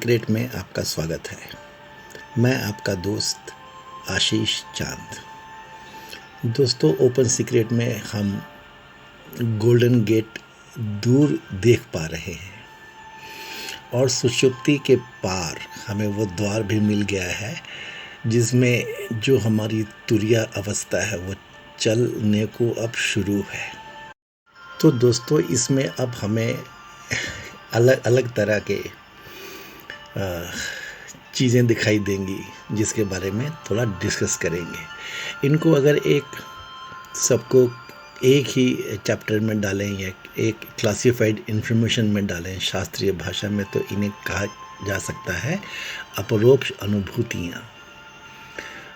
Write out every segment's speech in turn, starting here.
Secret में आपका स्वागत है। मैं आपका दोस्त आशीष चांद। दोस्तों, ओपन सीक्रेट में हम गोल्डन गेट दूर देख पा रहे हैं और सुषुप्ति के पार हमें वो द्वार भी मिल गया है जिसमें जो हमारी तुरिया अवस्था है वो चलने को अब शुरू है। तो दोस्तों, इसमें अब हमें अलग अलग तरह के चीज़ें दिखाई देंगी जिसके बारे में थोड़ा डिस्कस करेंगे। इनको अगर सबको एक ही चैप्टर में डालें या एक क्लासिफाइड इंफॉर्मेशन में डालें शास्त्रीय भाषा में, तो इन्हें कहा जा सकता है अपरोक्ष अनुभूतियाँ।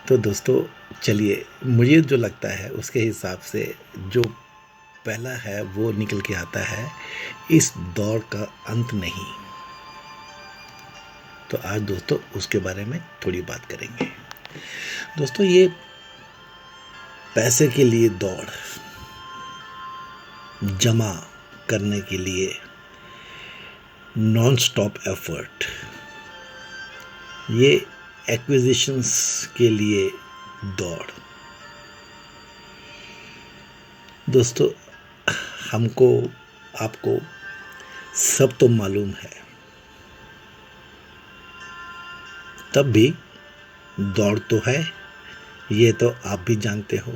तो दोस्तों चलिए, मुझे जो लगता है उसके हिसाब से जो पहला है वो निकल के आता है, इस दौर का अंत नहीं। तो आज दोस्तों उसके बारे में थोड़ी बात करेंगे। दोस्तों, ये पैसे के लिए दौड़, जमा करने के लिए नॉन स्टॉप एफर्ट, ये एक्विजिशंस के लिए दौड़। दोस्तों, हमको आपको सब तो मालूम है, तब भी दौड़ तो है, ये तो आप भी जानते हो।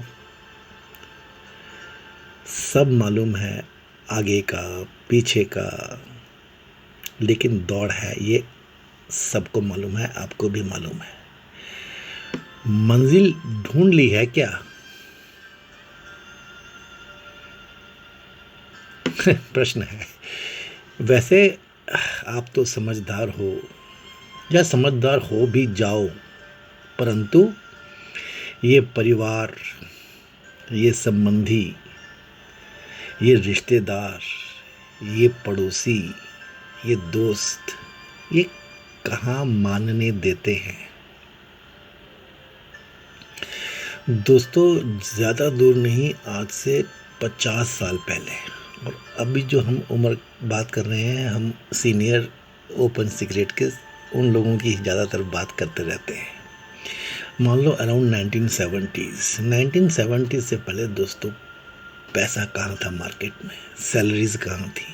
सब मालूम है, आगे का पीछे का, लेकिन दौड़ है, ये सबको मालूम है, आपको भी मालूम है। मंजिल ढूंढ ली है क्या? प्रश्न है। वैसे आप तो समझदार हो या समझदार हो भी जाओ, परंतु ये परिवार, ये संबंधी, ये रिश्तेदार, ये पड़ोसी, ये दोस्त, ये कहाँ मानने देते हैं। दोस्तों, ज़्यादा दूर नहीं, आज से 50 साल पहले, और अभी जो हम उम्र बात कर रहे हैं, हम सीनियर ओपन सीक्रेट के उन लोगों की ज़्यादातर बात करते रहते हैं। मान लो अराउंड 1970 से पहले दोस्तों पैसा कहाँ था मार्केट में, सैलरीज कहाँ थी।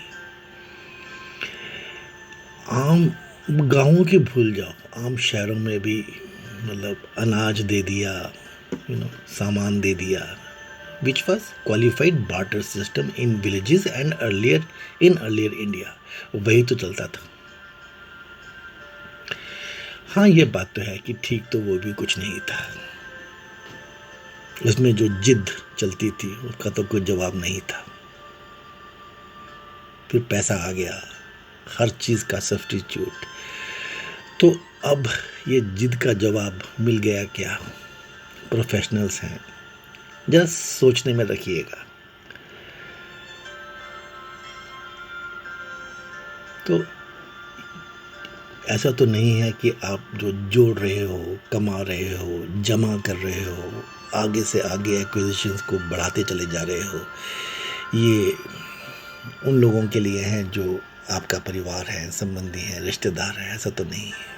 आम गाँवों की भूल जाओ, आम शहरों में भी मतलब अनाज दे दिया, सामान दे दिया, which was qualified barter system in villages and earlier India, वही तो चलता था। हाँ, ये बात तो है कि ठीक तो वो भी कुछ नहीं था, उसमें जो जिद चलती थी उसका तो कोई जवाब नहीं था। फिर पैसा आ गया, हर चीज़ का सब्स्टिट्यूट। तो अब ये जिद का जवाब मिल गया क्या? प्रोफेशनल्स हैं, जरा सोचने में रखिएगा। तो ऐसा तो नहीं है कि आप जो जोड़ रहे हो, कमा रहे हो, जमा कर रहे हो, आगे से आगे एक्विजिशंस को बढ़ाते चले जा रहे हो। ये उन लोगों के लिए है जो आपका परिवार है, संबंधी है, रिश्तेदार है, ऐसा तो नहीं है।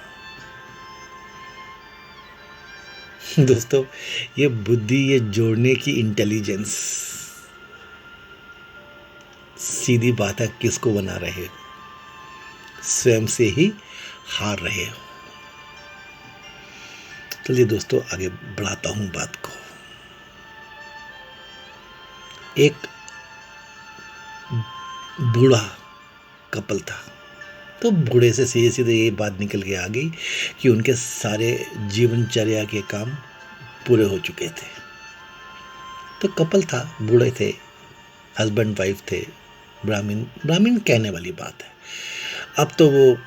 दोस्तों, ये बुद्धि, ये जोड़ने की इंटेलिजेंस, सीधी बात है, किसको बना रहे हो? स्वयं से ही हार रहे हो। चलिए दोस्तों, आगे बढ़ाता हूं बात को। एक बूढ़ा कपल था, तो बूढ़े से सीधे सीधे ये बात निकल के आ गई कि उनके सारे जीवनचर्या के काम पूरे हो चुके थे। तो कपल था, बूढ़े थे, हस्बैंड वाइफ थे, ब्राह्मण कहने वाली बात है। अब तो वो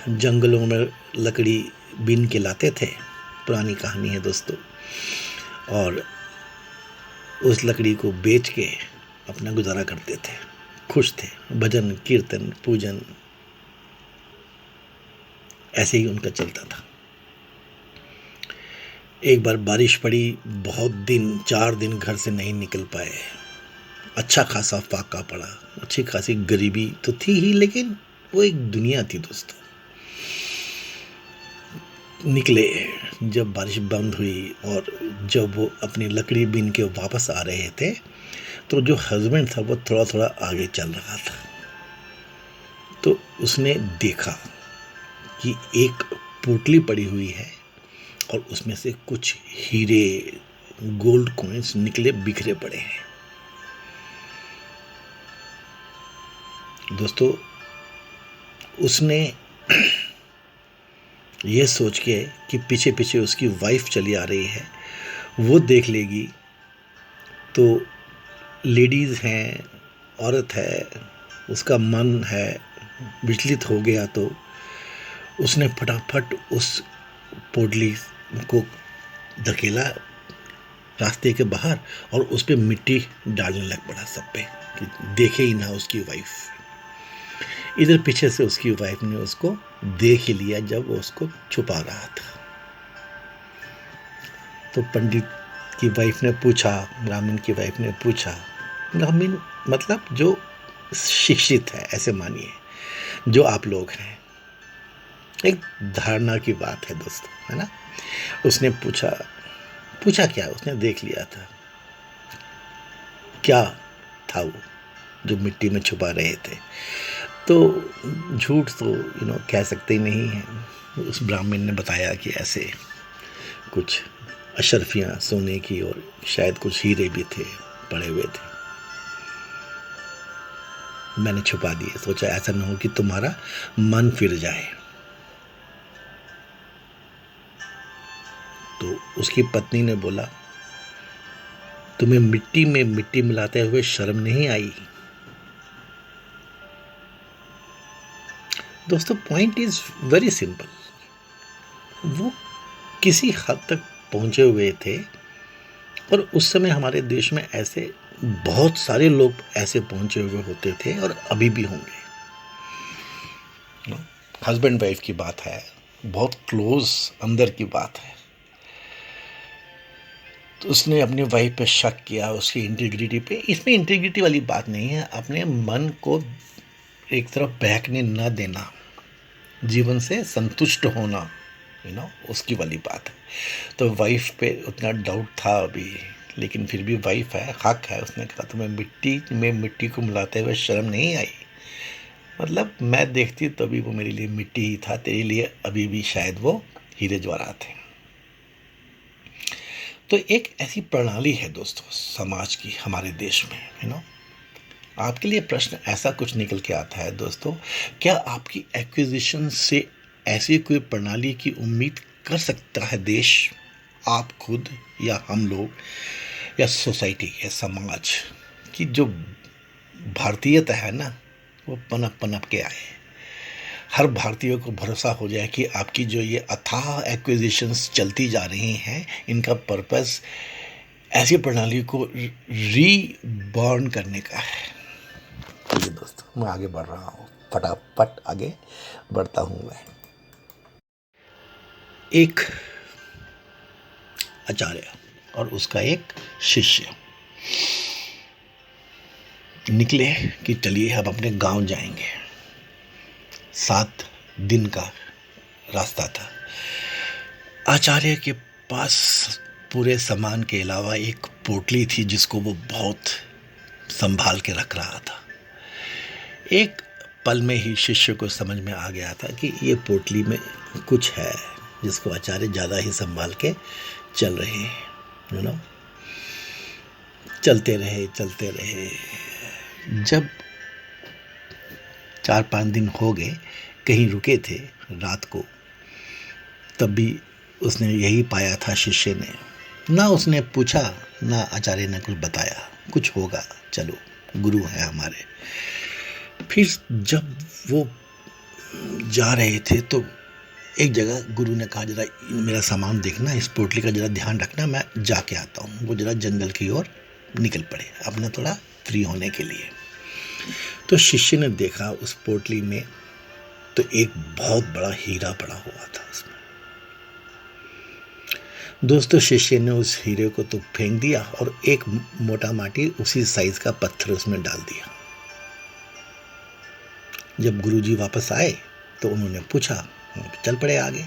जंगलों में लकड़ी बीन के लाते थे, पुरानी कहानी है दोस्तों, और उस लकड़ी को बेच के अपना गुजारा करते थे, खुश थे। भजन कीर्तन पूजन ऐसे ही उनका चलता था। एक बार बारिश पड़ी, बहुत दिन, 4 दिन घर से नहीं निकल पाए। अच्छा खासा फाका पड़ा, अच्छी खासी गरीबी तो थी ही, लेकिन वो एक दुनिया थी दोस्तों। निकले। जब बारिश बंद हुई और जब वो अपनी लकड़ी बीन के वापस आ रहे थे, तो जो हस्बैंड था वो थोड़ा थोड़ा आगे चल रहा था। तो उसने देखा कि एक पोटली पड़ी हुई है और उसमें से कुछ हीरे, गोल्ड कॉइन्स निकले बिखरे पड़े हैं। दोस्तों, उसने ये सोच के कि पीछे पीछे उसकी वाइफ चली आ रही है, वो देख लेगी तो लेडीज़ हैं, औरत है, उसका मन है विचलित हो गया, तो उसने फटाफट उस पोटली को धकेला रास्ते के बाहर और उस पर मिट्टी डालने लग पड़ा सब पे कि देखे ही ना उसकी वाइफ। इधर पीछे से उसकी वाइफ ने उसको देख ही लिया जब वो उसको छुपा रहा था। तो पंडित की वाइफ ने पूछा, ब्राह्मण की वाइफ ने पूछा, ब्राह्मण मतलब जो शिक्षित है, ऐसे मानिए जो आप लोग हैं, एक धारणा की बात है दोस्तों, है ना। उसने पूछा क्या, उसने देख लिया था, क्या था वो जो मिट्टी में छुपा रहे थे। तो झूठ तो कह सकते ही नहीं है। उस ब्राह्मण ने बताया कि ऐसे कुछ अशर्फियाँ सोने की और शायद कुछ हीरे भी थे पड़े हुए थे, मैंने छुपा दिए, सोचा ऐसा न हो कि तुम्हारा मन फिर जाए। तो उसकी पत्नी ने बोला, तुम्हें मिट्टी में मिट्टी मिलाते हुए शर्म नहीं आई? दोस्तों, पॉइंट इज वेरी सिंपल। वो किसी हद तक पहुंचे हुए थे और उस समय हमारे देश में ऐसे बहुत सारे लोग ऐसे पहुंचे हुए होते थे और अभी भी होंगे। हस्बैंड वाइफ की बात है, बहुत क्लोज अंदर की बात है। तो उसने अपनी वाइफ पे शक किया, उसकी इंटीग्रिटी पे। इसमें इंटीग्रिटी वाली बात नहीं है, अपने मन को एक तरफ बहकने न देना, जीवन से संतुष्ट होना, उसकी वाली बात है। तो वाइफ पे उतना डाउट था अभी, लेकिन फिर भी वाइफ है, हक है। उसने कहा, तुम्हें मिट्टी में मिट्टी को मिलाते हुए शर्म नहीं आई? मतलब मैं देखती तभी वो मेरे लिए मिट्टी ही था, तेरे लिए अभी भी शायद वो हीरे जवाहरात थे। तो एक ऐसी प्रणाली है दोस्तों समाज की हमारे देश में, आपके लिए प्रश्न ऐसा कुछ निकल के आता है दोस्तों, क्या आपकी एक्विजिशन से ऐसी कोई प्रणाली की उम्मीद कर सकता है देश, आप खुद या हम लोग या सोसाइटी या समाज की? जो भारतीयता है ना, वो पनप पनप के आए, हर भारतीय को भरोसा हो जाए कि आपकी जो ये अथाह एक्विजिशंस चलती जा रही हैं, इनका पर्पस ऐसी प्रणाली को रीबॉर्न करने का है। चलिए दोस्तों, मैं आगे बढ़ रहा हूँ, फटाफट आगे बढ़ता हूँ मैं। एक आचार्य और उसका एक शिष्य निकले कि चलिए अब अपने गांव जाएंगे। 7 दिन का रास्ता था। आचार्य के पास पूरे सामान के अलावा एक पोटली थी जिसको वो बहुत संभाल के रख रहा था। एक पल में ही शिष्य को समझ में आ गया था कि ये पोटली में कुछ है जिसको आचार्य ज़्यादा ही संभाल के चल रहे हैं। चलते रहे। जब 4-5 दिन हो गए, कहीं रुके थे रात को, तब भी उसने यही पाया था शिष्य ने। ना उसने पूछा, ना आचार्य ने कुछ बताया, कुछ होगा, चलो गुरु है हमारे। फिर जब वो जा रहे थे तो एक जगह गुरु ने कहा, जरा मेरा सामान देखना, इस पोटली का जरा ध्यान रखना, मैं जाके आता हूँ। वो जरा जंगल की ओर निकल पड़े अपना थोड़ा फ्री होने के लिए। तो शिष्य ने देखा उस पोटली में तो एक बहुत बड़ा हीरा पड़ा हुआ था उसमें। दोस्तों, शिष्य ने उस हीरे को तो फेंक दिया और एक मोटा माटी उसी साइज का पत्थर उसमें डाल दिया। जब गुरुजी वापस आए तो उन्होंने पूछा, चल पड़े आगे।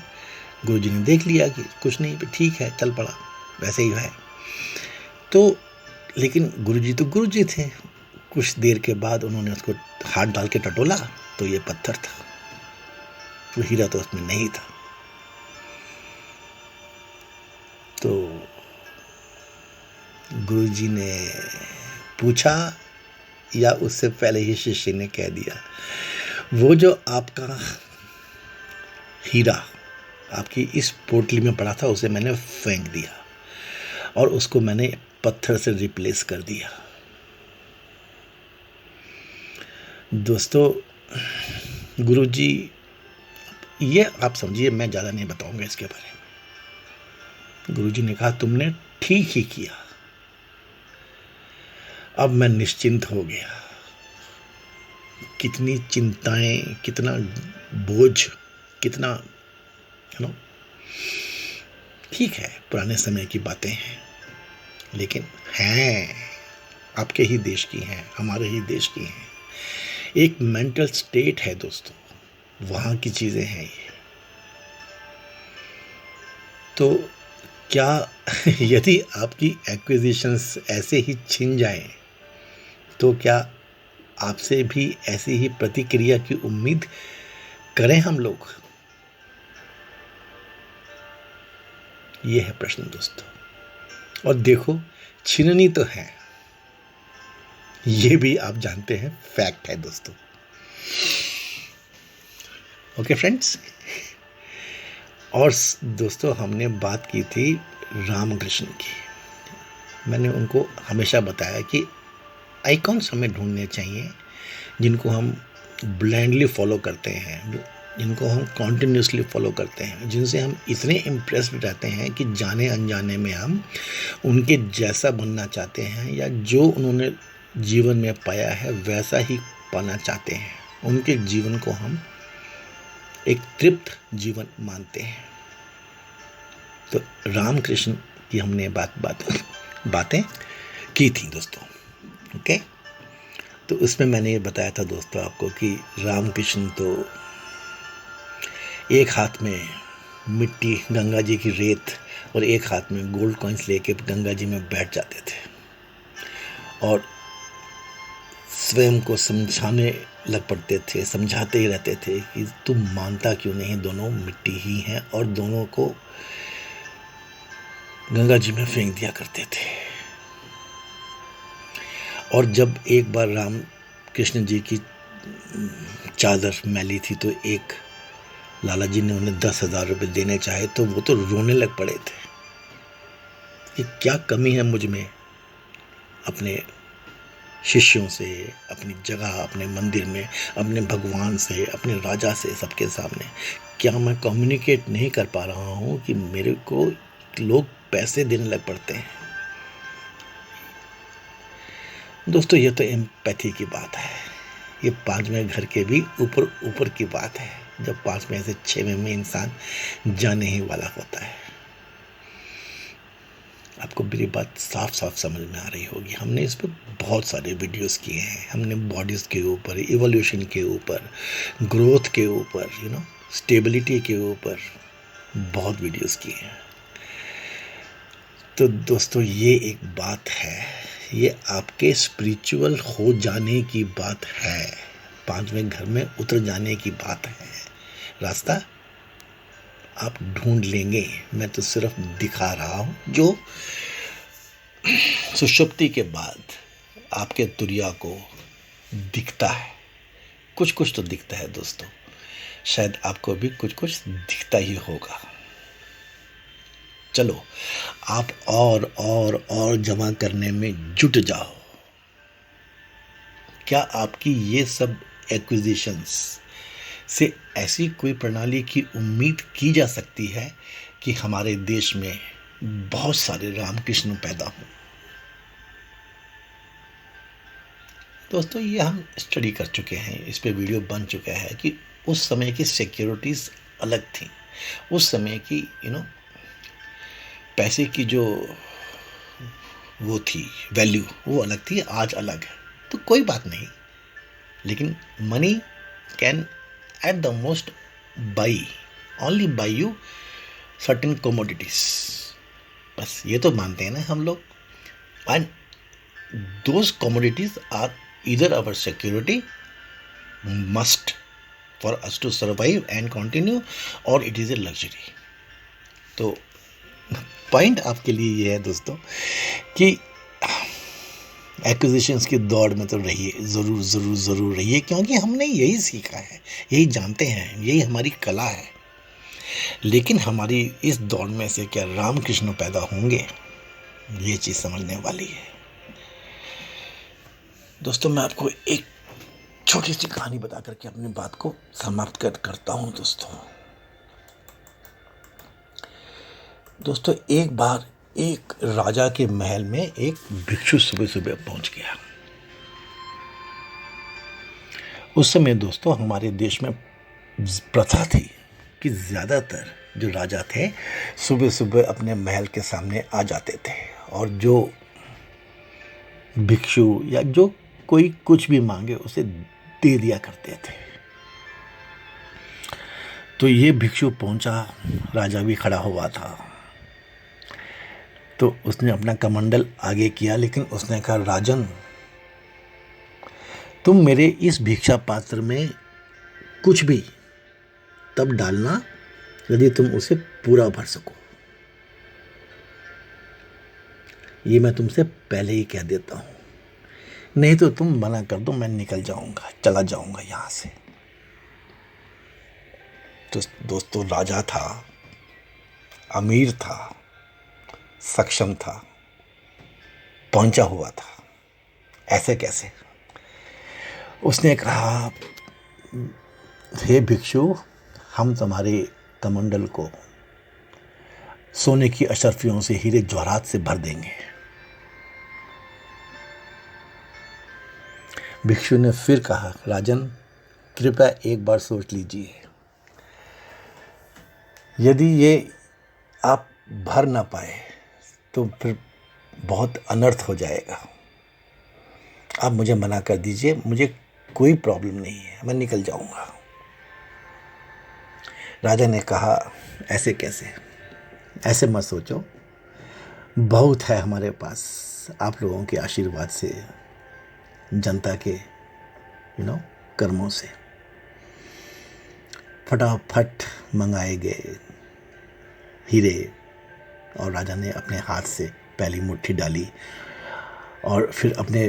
गुरुजी ने देख लिया कि कुछ नहीं, ठीक है, चल पड़ा, वैसे ही है। तो लेकिन गुरुजी तो गुरुजी थे। कुछ देर के बाद उन्होंने उसको हाथ डाल के टटोला तो ये पत्थर था, वो हीरा तो उसमें नहीं था। तो गुरुजी ने पूछा, या उससे पहले ही शिष्य ने कह दिया, वो जो आपका हीरा आपकी इस पोटली में पड़ा था उसे मैंने फेंक दिया और उसको मैंने पत्थर से रिप्लेस कर दिया। दोस्तों, गुरुजी, ये आप समझिए, मैं ज़्यादा नहीं बताऊंगा इसके बारे में। गुरुजी ने कहा, तुमने ठीक ही किया, अब मैं निश्चिंत हो गया। कितनी चिंताएं, कितना बोझ, कितना ठीक है, पुराने समय की बातें हैं, लेकिन हैं आपके ही देश की हैं, हमारे ही देश की हैं। एक मेंटल स्टेट है दोस्तों, वहाँ की चीज़ें हैं ये। तो क्या यदि आपकी एक्विजिशंस ऐसे ही छिन जाएं, तो क्या आपसे भी ऐसी ही प्रतिक्रिया की उम्मीद करें हम लोग? ये है प्रश्न दोस्तों। और देखो, छीननी तो है, ये भी आप जानते हैं, फैक्ट है दोस्तों। ओके फ्रेंड्स, और दोस्तों हमने बात की थी रामकृष्ण की। मैंने उनको हमेशा बताया कि आइकॉन्स हमें ढूंढने चाहिए जिनको हम ब्लाइंडली फॉलो करते हैं, जिनको हम कॉन्टिन्यूसली फॉलो करते हैं, जिनसे हम इतने इम्प्रेस्ड रहते हैं कि जाने अनजाने में हम उनके जैसा बनना चाहते हैं, या जो उन्होंने जीवन में पाया है वैसा ही पाना चाहते हैं। उनके जीवन को हम एक तृप्त जीवन मानते हैं। तो रामकृष्ण की हमने बातें की थी दोस्तों। ओके, तो उसमें मैंने ये बताया था दोस्तों आपको कि रामकृष्ण तो एक हाथ में मिट्टी, गंगा जी की रेत, और एक हाथ में गोल्ड कॉइन्स लेके गंगा जी में बैठ जाते थे और स्वयं को समझाने लग पड़ते थे, समझाते ही रहते थे कि तुम मानता क्यों नहीं, दोनों मिट्टी ही हैं, और दोनों को गंगा जी में फेंक दिया करते थे। और जब एक बार राम कृष्ण जी की चादर मैली थी तो एक लाला जी ने उन्हें 10,000 रुपये देने चाहे तो वो तो रोने लग पड़े थे कि क्या कमी है मुझ में, अपने शिष्यों से, अपनी जगह, अपने मंदिर में, अपने भगवान से, अपने राजा से, सबके सामने क्या मैं कम्युनिकेट नहीं कर पा रहा हूँ कि मेरे को लोग पैसे देने लग पड़ते हैं। दोस्तों, ये तो एम्पैथी की बात है, ये 5वें घर के भी ऊपर की बात है, जब 5वें से 6वें में इंसान जाने ही वाला होता है। आपको मेरी बात साफ साफ समझ में आ रही होगी। हमने इस पर बहुत सारे वीडियोस किए हैं, हमने बॉडीज़ के ऊपर, इवोल्यूशन के ऊपर, ग्रोथ के ऊपर, स्टेबिलिटी के ऊपर बहुत वीडियोस किए हैं। तो दोस्तों, ये एक बात है, ये आपके स्पिरिचुअल हो जाने की बात है, 5वें घर में उतर जाने की बात है। रास्ता आप ढूंढ लेंगे, मैं तो सिर्फ दिखा रहा हूँ जो सुषुप्ति के बाद आपके तुरिया को दिखता है। कुछ कुछ तो दिखता है दोस्तों, शायद आपको भी कुछ कुछ दिखता ही होगा। चलो, आप और जमा करने में जुट जाओ। क्या आपकी ये सब एक्विजिशंस से ऐसी कोई प्रणाली की उम्मीद की जा सकती है कि हमारे देश में बहुत सारे रामकृष्ण पैदा हों? दोस्तों, ये हम स्टडी कर चुके हैं, इस पे वीडियो बन चुका है कि उस समय की सिक्योरिटीज़ अलग थी, उस समय की पैसे की जो वो थी वैल्यू, वो अलग थी, आज अलग है। तो कोई बात नहीं, लेकिन money can at the most by, only by you certain commodities, बस ये तो मानते हैं ना हम लोग। And those commodities are either our security must for us to survive and continue, और इट इज़ ए लग्जरी। तो पॉइंट आपके लिए ये है दोस्तों कि एक्विजिशंस की दौड़ में तो रहिए, ज़रूर ज़रूर ज़रूर रहिए, क्योंकि हमने यही सीखा है, यही जानते हैं, यही हमारी कला है। लेकिन हमारी इस दौड़ में से क्या रामकृष्ण पैदा होंगे, ये चीज़ समझने वाली है। दोस्तों मैं आपको एक छोटी सी कहानी बता करके अपनी बात को समाप्त करता हूँ। दोस्तों एक बार एक राजा के महल में एक भिक्षु सुबह सुबह पहुंच गया। उस समय दोस्तों हमारे देश में प्रथा थी कि ज़्यादातर जो राजा थे सुबह सुबह अपने महल के सामने आ जाते थे, और जो भिक्षु या जो कोई कुछ भी मांगे उसे दे दिया करते थे। तो ये भिक्षु पहुंचा, राजा भी खड़ा हुआ था। तो उसने अपना कमंडल आगे किया, लेकिन उसने कहा, राजन तुम मेरे इस भिक्षा पात्र में कुछ भी तब डालना यदि तुम उसे पूरा भर सको। ये मैं तुमसे पहले ही कह देता हूं, नहीं तो तुम मना कर दो, मैं निकल जाऊंगा, चला जाऊंगा यहां से। तो दोस्तों राजा था, अमीर था, सक्षम था, पहुंचा हुआ था, ऐसे कैसे? उसने कहा, हे भिक्षु, हम तुम्हारे कमंडल को सोने की अशर्फियों से, हीरे जवाहरात से भर देंगे। भिक्षु ने फिर कहा, राजन कृपया एक बार सोच लीजिए, यदि ये आप भर ना पाए तो फिर बहुत अनर्थ हो जाएगा। आप मुझे मना कर दीजिए, मुझे कोई प्रॉब्लम नहीं है, मैं निकल जाऊंगा। राजा ने कहा, ऐसे कैसे? ऐसे मत सोचो, बहुत है हमारे पास आप लोगों के आशीर्वाद से, जनता के कर्मों से। फटाफट मंगाए गए हीरे, और राजा ने अपने हाथ से पहली मुट्ठी डाली और फिर अपने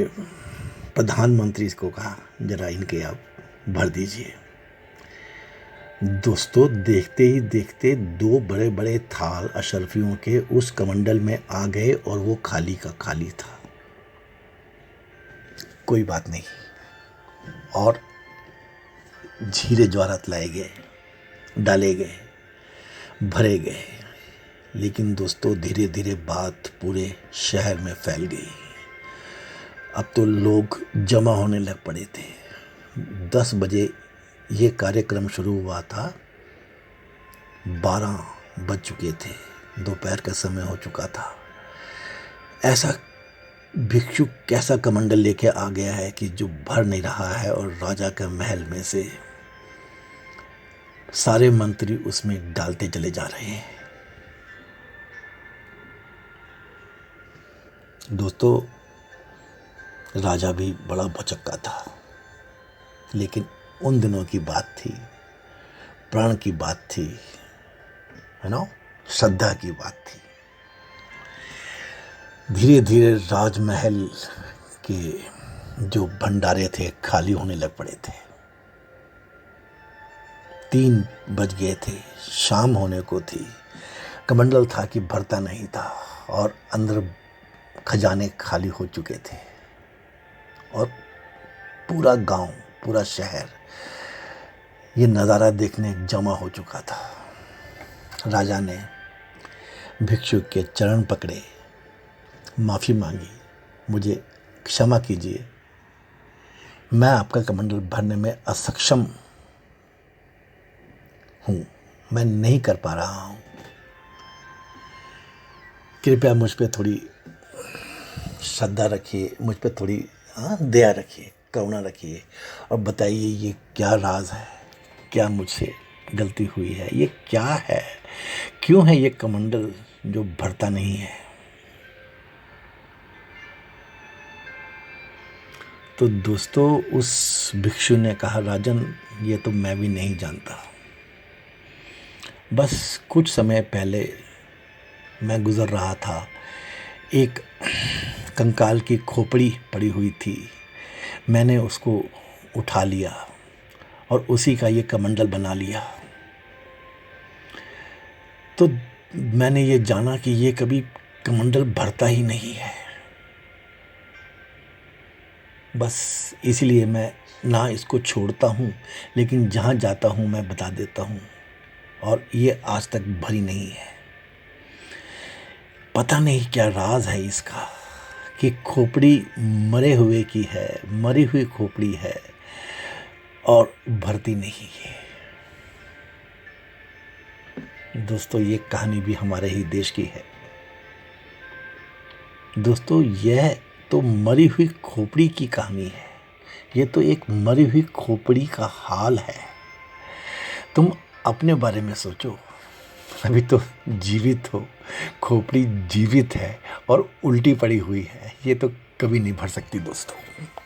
प्रधानमंत्री को कहा, जरा इनके आप भर दीजिए। दोस्तों देखते ही देखते 2 बड़े बड़े थाल अशर्फियों के उस कमंडल में आ गए, और वो खाली का खाली था। कोई बात नहीं, और हीरे जवाहरात लाए गए, डाले गए, भरे गए। लेकिन दोस्तों धीरे धीरे बात पूरे शहर में फैल गई। अब तो लोग जमा होने लग पड़े थे। 10 बजे ये कार्यक्रम शुरू हुआ था, 12 बज चुके थे, दोपहर का समय हो चुका था। ऐसा भिक्षु कैसा कमंडल लेके आ गया है कि जो भर नहीं रहा है, और राजा के महल में से सारे मंत्री उसमें डालते चले जा रहे हैं। दोस्तों राजा भी बड़ा भौचक्का था, लेकिन उन दिनों की बात थी, प्राण की बात थी, श्रद्धा की बात थी। धीरे धीरे राजमहल के जो भंडारे थे खाली होने लग पड़े थे। 3 बज गए थे, शाम होने को थी। कमंडल था कि भरता नहीं था, और अंदर खजाने खाली हो चुके थे, और पूरा गांव, पूरा शहर ये नज़ारा देखने जमा हो चुका था। राजा ने भिक्षु के चरण पकड़े, माफ़ी मांगी, मुझे क्षमा कीजिए, मैं आपका कमंडल भरने में असक्षम हूँ, मैं नहीं कर पा रहा हूँ, कृपया मुझ पे थोड़ी श्रद्धा रखिए, मुझ पे थोड़ी दया रखिए, करुणा रखिए, और बताइए ये क्या राज है, क्या मुझसे गलती हुई है, ये क्या है क्यों है ये कमंडल जो भरता नहीं है? तो दोस्तों उस भिक्षु ने कहा, राजन ये तो मैं भी नहीं जानता। बस कुछ समय पहले मैं गुजर रहा था, एक कंकाल की खोपड़ी पड़ी हुई थी, मैंने उसको उठा लिया और उसी का ये कमंडल बना लिया। तो मैंने ये जाना कि ये कभी कमंडल भरता ही नहीं है। बस इसलिए मैं ना इसको छोड़ता हूँ, लेकिन जहाँ जाता हूँ मैं बता देता हूँ, और ये आज तक भरी नहीं है। पता नहीं क्या राज है इसका कि खोपड़ी मरे हुए की है, मरी हुई खोपड़ी है और भरती नहीं है। दोस्तों ये कहानी भी हमारे ही देश की है। दोस्तों यह तो मरी हुई खोपड़ी की कहानी है, ये तो एक मरी हुई खोपड़ी का हाल है। तुम अपने बारे में सोचो, अभी तो जीवित हो, खोपड़ी जीवित है और उल्टी पड़ी हुई है, ये तो कभी नहीं भर सकती दोस्तों,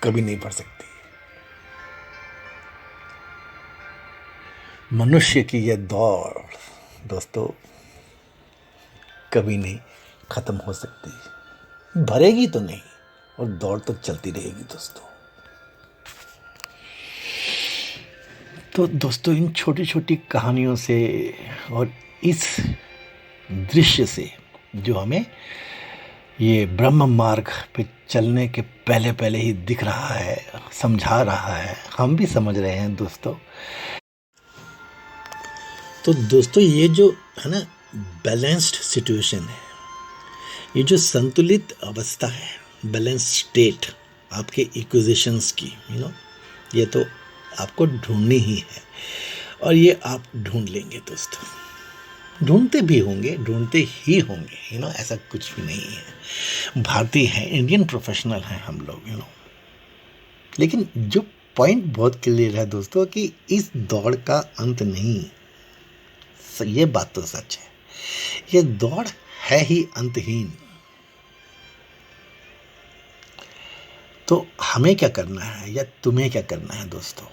कभी नहीं भर सकती। मनुष्य की यह दौड़ दोस्तों कभी नहीं खत्म हो सकती, भरेगी तो नहीं, और दौड़ तो चलती रहेगी दोस्तों। तो दोस्तों इन छोटी छोटी कहानियों से और इस दृश्य से जो हमें ये ब्रह्म मार्ग पे चलने के पहले पहले ही दिख रहा है, समझा रहा है, हम भी समझ रहे हैं दोस्तों। तो दोस्तों ये जो है ना बैलेंस्ड सिचुएशन है, ये जो संतुलित अवस्था है, बैलेंस स्टेट आपके इक्विजिशंस की, ये तो आपको ढूंढनी ही है, और ये आप ढूंढ लेंगे दोस्तों, ढूंढते भी होंगे, ढूंढते ही होंगे, ऐसा कुछ भी नहीं है। भारतीय हैं, इंडियन प्रोफेशनल हैं हम लोग, लेकिन जो पॉइंट बहुत क्लियर है दोस्तों कि इस दौड़ का अंत नहीं, ये बात तो सच है, ये दौड़ है ही अंतहीन। तो हमें क्या करना है या तुम्हें क्या करना है दोस्तों?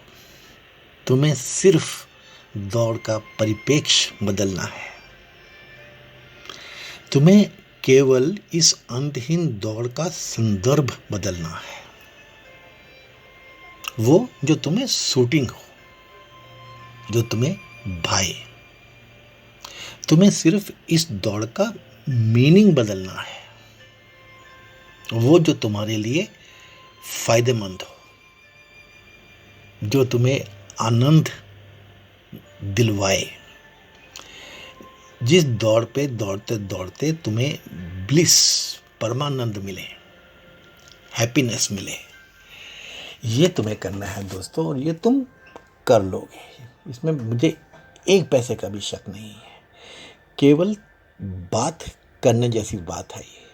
तुम्हें सिर्फ दौड़ का परिप्रेक्ष्य बदलना है। तुम्हें केवल इस अंतहीन दौड़ का संदर्भ बदलना है, वो जो तुम्हें सूटिंग हो, जो तुम्हें भाए। तुम्हें सिर्फ इस दौड़ का मीनिंग बदलना है, वो जो तुम्हारे लिए फायदेमंद हो, जो तुम्हें आनंद दिलवाए, जिस दौड़ पे दौड़ते दौड़ते तुम्हें ब्लिस, परमानंद मिले, हैप्पीनेस मिले, ये तुम्हें करना है दोस्तों, और ये तुम कर लोगे, इसमें मुझे एक पैसे का भी शक नहीं है। केवल बात करने जैसी बात है ये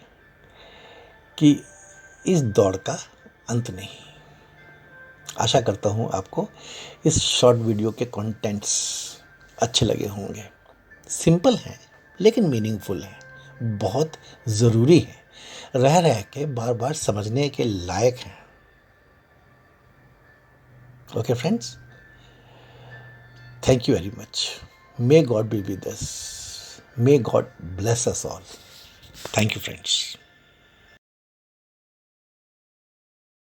कि इस दौड़ का अंत नहीं। आशा करता हूँ आपको इस शॉर्ट वीडियो के कंटेंट्स अच्छे लगे होंगे। सिंपल हैं लेकिन मीनिंगफुल हैं, बहुत ज़रूरी है, रह रह के बार बार समझने के लायक हैं। Okay friends, thank you very much. May God be with us. May God bless us all. Thank you, friends.